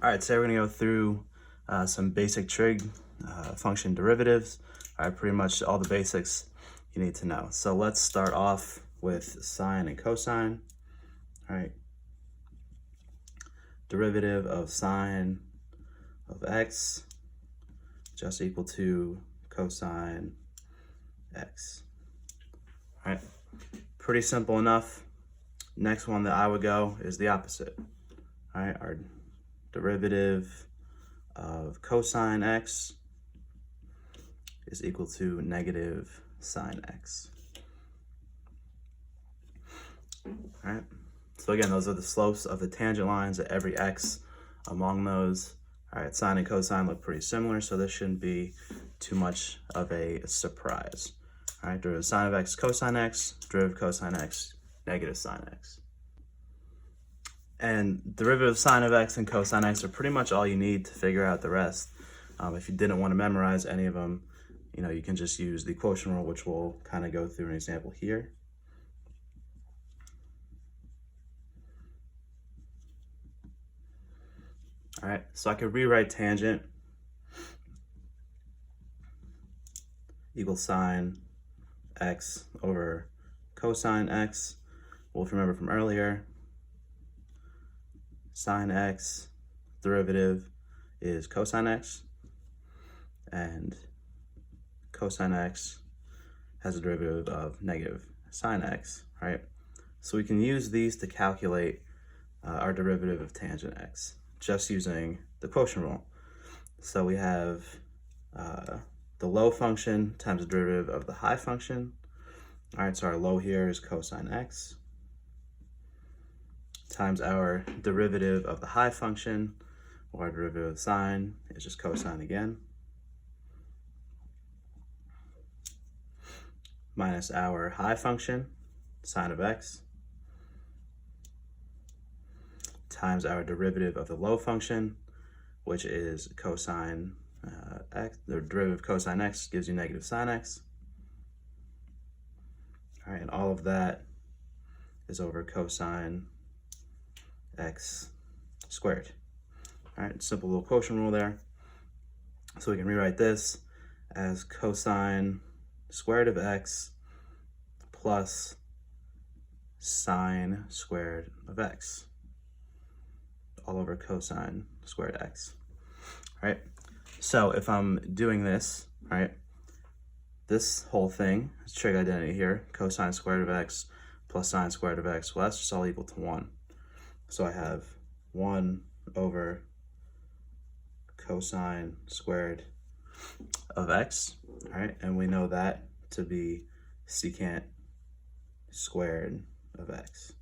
All right, today we're gonna go through some basic trig function derivatives. All right, pretty much all the basics you need to know. So let's start off with sine and cosine. All right, derivative of sine of x just equal to cosine x. All right, pretty simple enough. Next one that I would go is the opposite. All right, our derivative of cosine x is equal to negative sine x. All right, so again, those are the slopes of the tangent lines at every x among those. All right, sine and cosine look pretty similar, so this shouldn't be too much of a surprise. All right, derivative of sine of x, cosine x, derivative of cosine x, negative sine x. And derivative of sine of x and cosine x are pretty much all you need to figure out the rest. If you didn't want to memorize any of them, you can just use the quotient rule, which we'll kind of go through an example here. All right, so I could rewrite tangent equals sine x over cosine x. Well, if you remember from earlier, sine x derivative is cosine x, and cosine x has a derivative of negative sine x, right? So we can use these to calculate our derivative of tangent x, just using the quotient rule. So we have the low function times the derivative of the high function. All right, so our low here is cosine x, times our derivative of the high function, or our derivative of sine is just cosine again, minus our high function, sine of x, times our derivative of the low function, which is cosine x. The derivative of cosine x gives you negative sine x. All right, and all of that is over cosine x squared. All right, simple little quotient rule there. So we can rewrite this as cosine squared of x plus sine squared of x, all over cosine squared x. All right, so if I'm doing this, right, this whole thing is trig identity here, cosine squared of x plus sine squared of x, well, that's just all equal to 1. So I have 1 over cosine squared of x, all right, and we know that to be secant squared of x.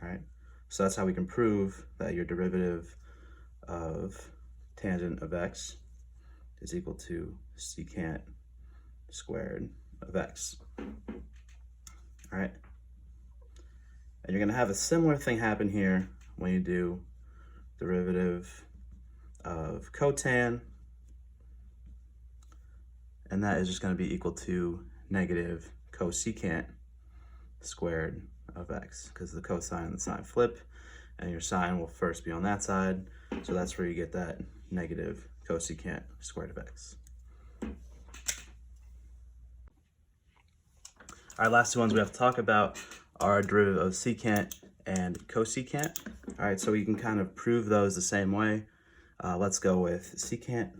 All right, so that's how we can prove that your derivative of tangent of x is equal to secant squared of x. All right, and you're going to have a similar thing happen here when you do derivative of cotan, and that is just going to be equal to negative cosecant squared of x, because the cosine and the sine flip, and your sine will first be on that side, so that's where you get that negative cosecant squared of x. All right, last two ones we have to talk about are derivative of secant and cosecant. All right, so we can kind of prove those the same way. Let's go with secant.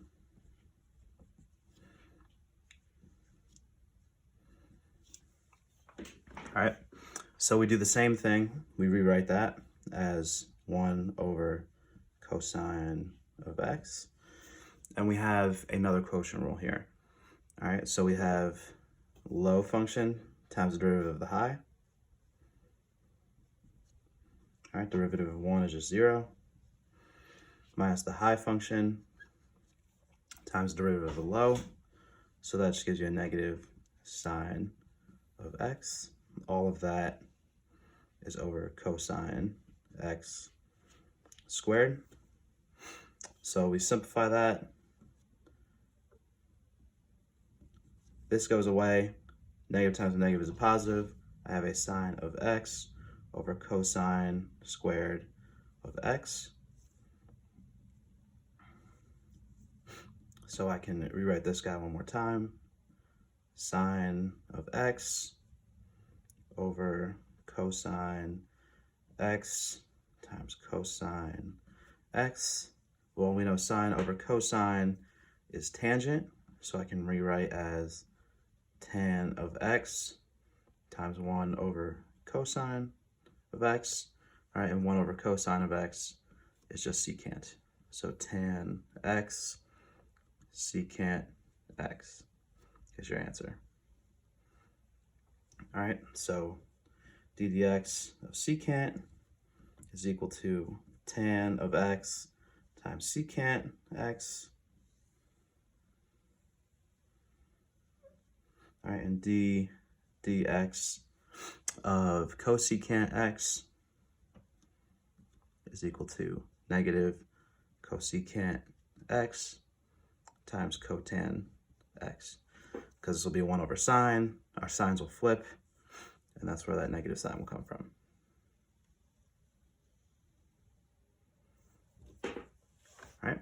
All right, so we do the same thing. We rewrite that as 1 over cosine of x. And we have another quotient rule here. All right, so we have low function times the derivative of the high. All right, derivative of 1 is just 0, minus the high function times the derivative of the low. So that just gives you a negative sine of x. All of that is over cosine x squared. So we simplify that. This goes away. Negative times negative is a positive. I have a sine of x over cosine squared of x. So I can rewrite this guy one more time. Sine of x over cosine x times cosine x. Well, we know sine over cosine is tangent, so I can rewrite as tan of x times 1 over cosine of x. All right, and 1 over cosine of x is just secant. So tan x secant x is your answer. All right, so d dx of secant is equal to tan of x times secant x. All right, and d dx of cosecant x is equal to negative cosecant x times cotan x. Because this will be 1 over sine, our signs will flip, and that's where that negative sign will come from. All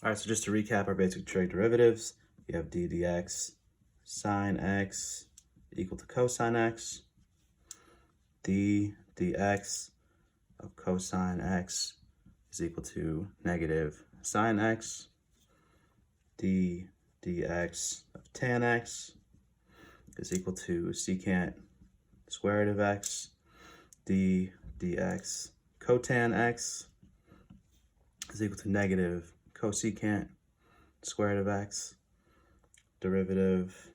right, so just to recap our basic trig derivatives, you have d dx sine x equal to cosine x, d dx of cosine x is equal to negative sine x, d dx of tan x is equal to secant square root of x, d dx cotan x is equal to negative cosecant square root of x. Derivative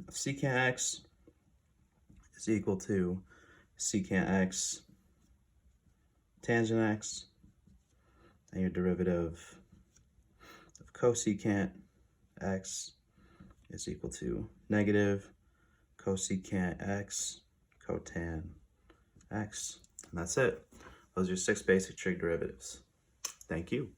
of secant x is equal to secant x tangent x, and your derivative of cosecant x is equal to negative cosecant x cotan x. And that's it. Those are your 6 basic trig derivatives. Thank you.